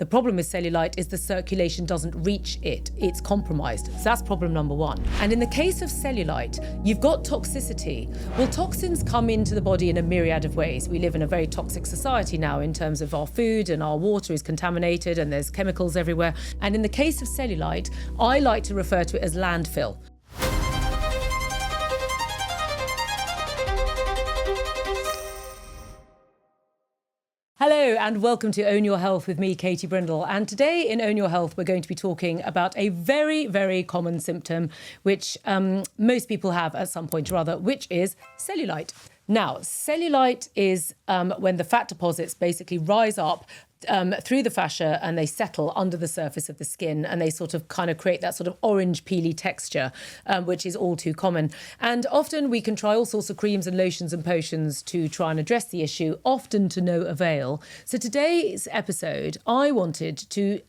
The problem with cellulite is the circulation doesn't reach it. It's compromised. So that's problem number one. And in the case of cellulite, you've got toxicity. Well, toxins come into the body in a myriad of ways. We live in a very toxic society now in terms of our food, and our water is contaminated and there's chemicals everywhere. And in the case of cellulite, I like to refer to it as landfill. Hello and welcome to Own Your Health with me, Katie Brindle. And today in Own Your Health, we're going to be talking about a very, very common symptom, which most people have at some point or other, which is cellulite. Now, cellulite is when the fat deposits basically rise up through the fascia and they settle under the surface of the skin, and they sort of kind of create that sort of orange peely texture, which is all too common. And often we can try all sorts of creams and lotions and potions to try and address the issue, often to no avail. So today's episode, I wanted to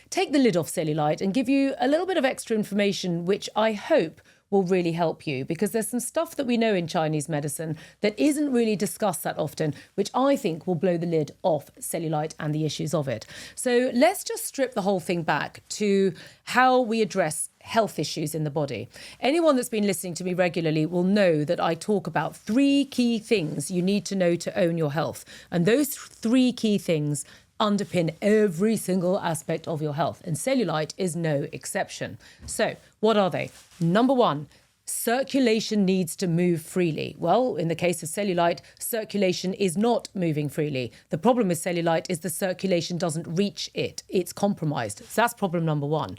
take the lid off cellulite and give you a little bit of extra information, which I hope will really help you, because there's some stuff that we know in Chinese medicine that isn't really discussed that often, which I think will blow the lid off cellulite and the issues of it. So let's just strip the whole thing back to how we address health issues in the body. Anyone that's been listening to me regularly will know that I talk about 3 key things you need to know to own your health. And those 3 key things underpin every single aspect of your health, and cellulite is no exception. So what are they? Number 1, circulation needs to move freely. Well, in the case of cellulite, circulation is not moving freely. The problem with cellulite is the circulation doesn't reach it. It's compromised. So that's problem number 1.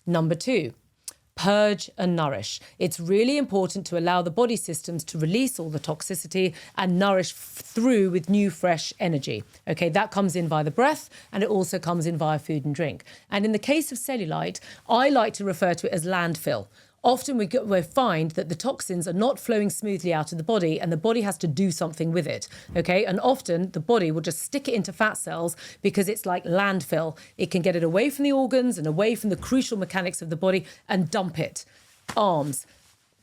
Number 2, purge and nourish. It's really important to allow the body systems to release all the toxicity and nourish through with new, fresh energy. Okay, that comes in via the breath, and it also comes in via food and drink. And in the case of cellulite, I like to refer to it as landfill. Often we find that the toxins are not flowing smoothly out of the body, and the body has to do something with it, okay? And often the body will just stick it into fat cells because it's like landfill. It can get it away from the organs and away from the crucial mechanics of the body and dump it. Arms,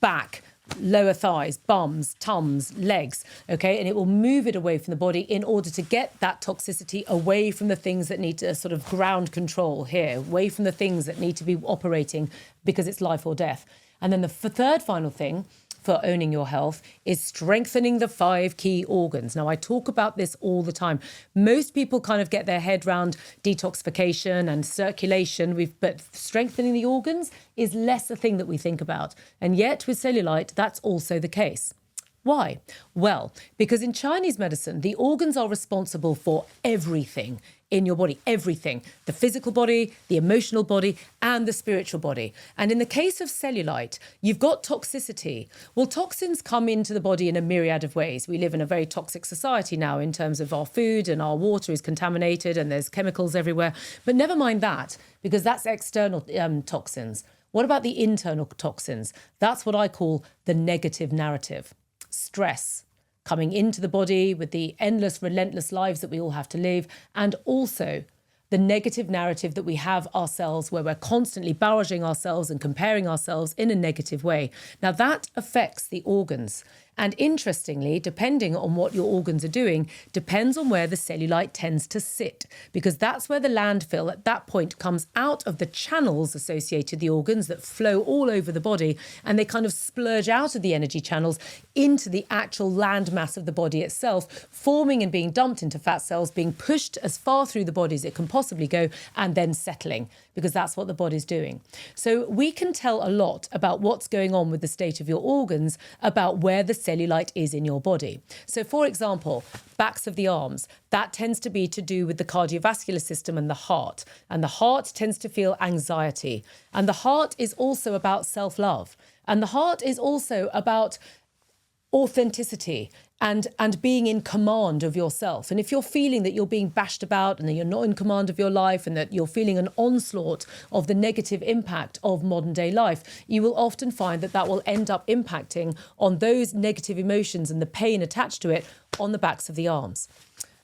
back, lower thighs, bums, tums, legs, okay? And it will move it away from the body in order to get that toxicity away from the things that need to sort of ground control here, away from the things that need to be operating because it's life or death. And then the third final thing for owning your health is strengthening the 5 key organs. Now, I talk about this all the time. Most people kind of get their head around detoxification and circulation, but strengthening the organs is less a thing that we think about. And yet with cellulite, that's also the case. Why? Well, because in Chinese medicine, the organs are responsible for everything in your body, everything, the physical body, the emotional body, and the spiritual body. And in the case of cellulite, you've got toxicity. Well, toxins come into the body in a myriad of ways. We live in a very toxic society now in terms of our food, and our water is contaminated and there's chemicals everywhere. But never mind that, because that's external toxins. What about the internal toxins? That's what I call the negative narrative. Stress coming into the body with the endless, relentless lives that we all have to live, and also the negative narrative that we have ourselves, where we're constantly barraging ourselves and comparing ourselves in a negative way. Now, that affects the organs. And interestingly, depending on what your organs are doing, depends on where the cellulite tends to sit, because that's where the landfill at that point comes out of the channels associated with the organs that flow all over the body, and they kind of splurge out of the energy channels into the actual land mass of the body itself, forming and being dumped into fat cells, being pushed as far through the body as it can possibly go, and then settling, because that's what the body's doing. So we can tell a lot about what's going on with the state of your organs, about where the cellulite is in your body. So for example, backs of the arms, that tends to be to do with the cardiovascular system and the heart. And the heart tends to feel anxiety. And the heart is also about self-love. And the heart is also about authenticity and being in command of yourself. And if you're feeling that you're being bashed about and that you're not in command of your life, and that you're feeling an onslaught of the negative impact of modern day life, you will often find that that will end up impacting on those negative emotions and the pain attached to it on the backs of the arms.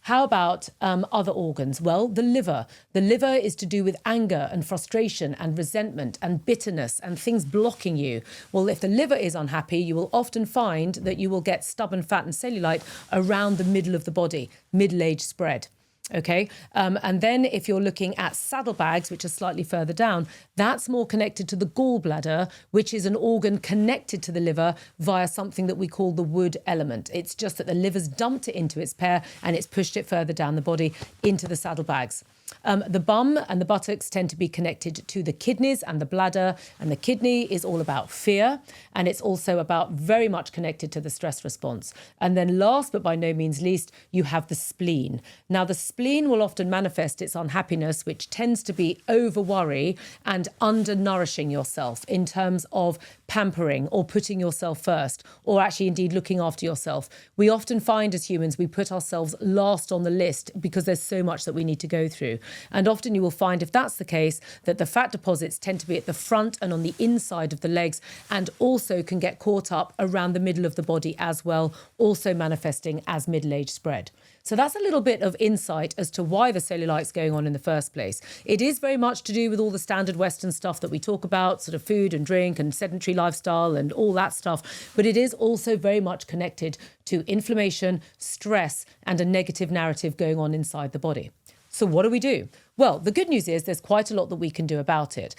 How about other organs? Well, the liver. The liver is to do with anger and frustration and resentment and bitterness and things blocking you. Well, if the liver is unhappy, you will often find that you will get stubborn fat and cellulite around the middle of the body, middle age spread. Okay. And then if you're looking at saddlebags, which are slightly further down, that's more connected to the gallbladder, which is an organ connected to the liver via something that we call the wood element. It's just that the liver's dumped it into its pair and it's pushed it further down the body into the saddlebags. The bum and the buttocks tend to be connected to the kidneys and the bladder, and the kidney is all about fear, and it's also about very much connected to the stress response. And then last but by no means least, you have the spleen. Now, the spleen will often manifest its unhappiness, which tends to be over worry and undernourishing yourself in terms of pampering or putting yourself first, or actually indeed looking after yourself. We often find as humans we put ourselves last on the list because there's so much that we need to go through. And often you will find, if that's the case, that the fat deposits tend to be at the front and on the inside of the legs, and also can get caught up around the middle of the body as well, also manifesting as middle-age spread. So that's a little bit of insight as to why the cellulite's going on in the first place. It is very much to do with all the standard Western stuff that we talk about, sort of food and drink and sedentary lifestyle and all that stuff. But it is also very much connected to inflammation, stress, and a negative narrative going on inside the body. So what do we do? Well, the good news is there's quite a lot that we can do about it.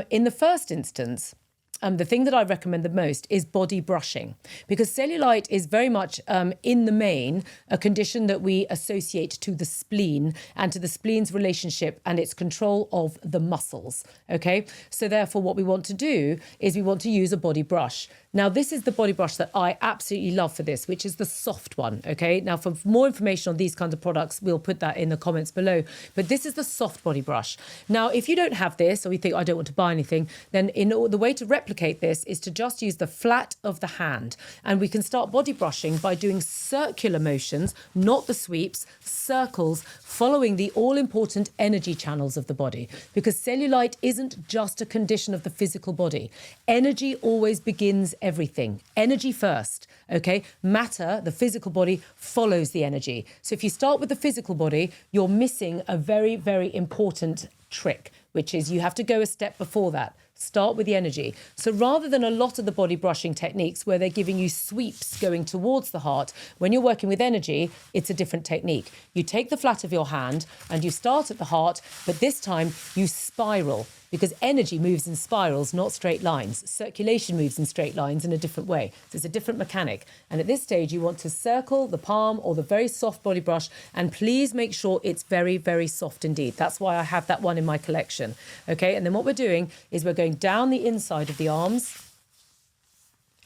In the first instance, the thing that I recommend the most is body brushing, because cellulite is very much, in the main, a condition that we associate to the spleen and to the spleen's relationship and its control of the muscles. Okay, so therefore what we want to do is we want to use a body brush. Now, this is the body brush that I absolutely love for this, which is the soft one. Okay, now for more information on these kinds of products, we'll put that in the comments below. But this is the soft body brush. Now, if you don't have this, or you think I don't want to buy anything, then the way to replicate this is to just use the flat of the hand. And we can start body brushing by doing circular motions, not the sweeps, circles, following the all-important energy channels of the body. Because cellulite isn't just a condition of the physical body. Energy always begins everything. Energy first, okay? Matter, the physical body, follows the energy. So if you start with the physical body, you're missing a very, very important trick, which is you have to go a step before that. Start with the energy. So rather than a lot of the body brushing techniques where they're giving you sweeps going towards the heart, when you're working with energy, it's a different technique. You take the flat of your hand and you start at the heart, but this time you spiral, because energy moves in spirals, not straight lines. Circulation moves in straight lines in a different way. So it's a different mechanic. And at this stage, you want to circle the palm or the very soft body brush, and please make sure it's very, very soft indeed. That's why I have that one in my collection. Okay, and then what we're doing is we're going down the inside of the arms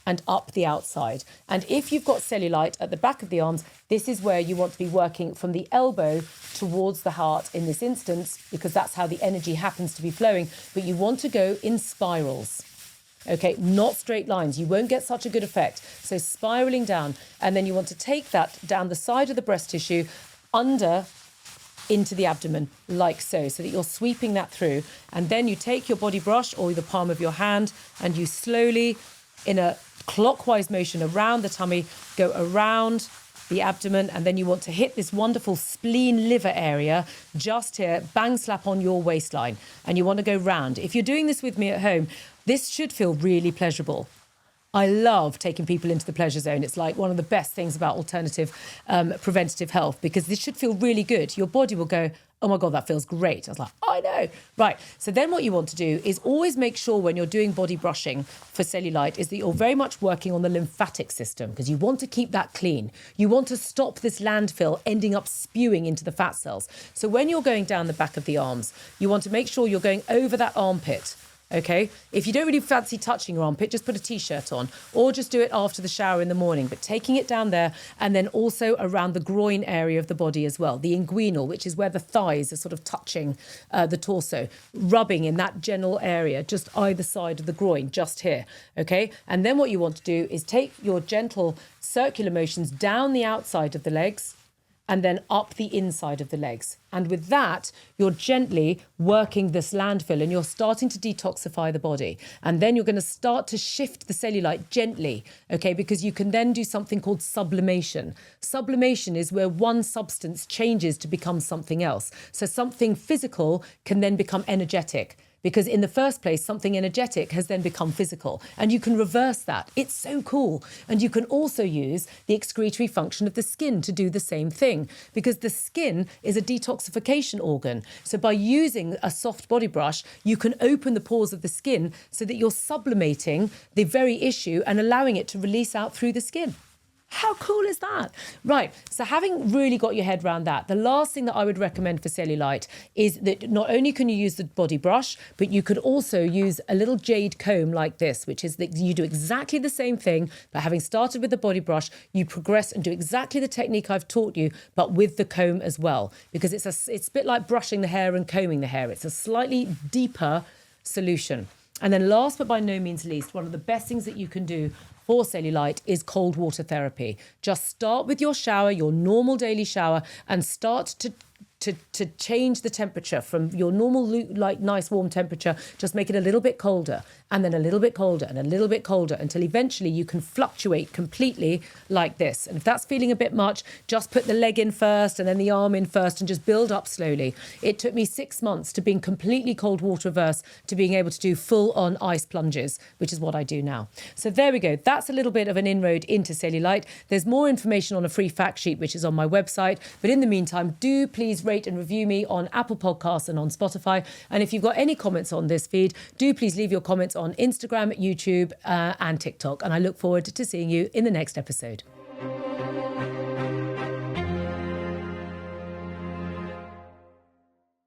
and up the outside. And if you've got cellulite at the back of the arms, this is where you want to be working from the elbow towards the heart in this instance, because that's how the energy happens to be flowing. But you want to go in spirals. Okay, not straight lines. You won't get such a good effect. So spiraling down, and then you want to take that down the side of the breast tissue under into the abdomen, like so that you're sweeping that through. And then you take your body brush or the palm of your hand and you slowly, in a clockwise motion around the tummy, go around the abdomen, and then you want to hit this wonderful spleen liver area just here, bang slap on your waistline, and you want to go round. If you're doing this with me at home, this should feel really pleasurable. I love taking people into the pleasure zone. It's like one of the best things about alternative preventative health, because this should feel really good. Your body will go, oh my God, that feels great. I was like, I know. Right. So then what you want to do is always make sure when you're doing body brushing for cellulite is that you're very much working on the lymphatic system, because you want to keep that clean. You want to stop this landfill ending up spewing into the fat cells. So when you're going down the back of the arms, you want to make sure you're going over that armpit. Okay, if you don't really fancy touching your armpit, just put a t-shirt on, or just do it after the shower in the morning, but taking it down there, and then also around the groin area of the body as well, the inguinal, which is where the thighs are sort of touching the torso, rubbing in that general area, just either side of the groin, just here. Okay, and then what you want to do is take your gentle circular motions down the outside of the legs, and then up the inside of the legs. And with that, you're gently working this landfill and you're starting to detoxify the body. And then you're going to start to shift the cellulite gently, okay, because you can then do something called sublimation. Sublimation is where one substance changes to become something else. So something physical can then become energetic. because in the first place, something energetic has then become physical, and you can reverse that. It's so cool. And you can also use the excretory function of the skin to do the same thing, because the skin is a detoxification organ. So by using a soft body brush, you can open the pores of the skin so that you're sublimating the very issue and allowing it to release out through the skin. How cool is that? Right, so having really got your head around that, the last thing that I would recommend for cellulite is that not only can you use the body brush, but you could also use a little jade comb like this, which is that you do exactly the same thing, but having started with the body brush, you progress and do exactly the technique I've taught you, but with the comb as well, because it's a bit like brushing the hair and combing the hair. It's a slightly deeper solution. And then last but by no means least, one of the best things that you can do for cellulite is cold water therapy. Just start with your shower, your normal daily shower, and start to change the temperature from your normal, like, nice warm temperature. Just make it a little bit colder, and then a little bit colder, and a little bit colder, until eventually you can fluctuate completely like this. And if that's feeling a bit much, just put the leg in first and then the arm in first and just build up slowly. It took me 6 months to being completely cold water averse to being able to do full-on ice plunges, which is what I do now. So there we go. That's a little bit of an inroad into cellulite. There's more information on a free fact sheet, which is on my website. But in the meantime, do please rate and review me on Apple Podcasts and on Spotify. And if you've got any comments on this feed, do please leave your comments on Instagram, YouTube, and TikTok. And I look forward to seeing you in the next episode.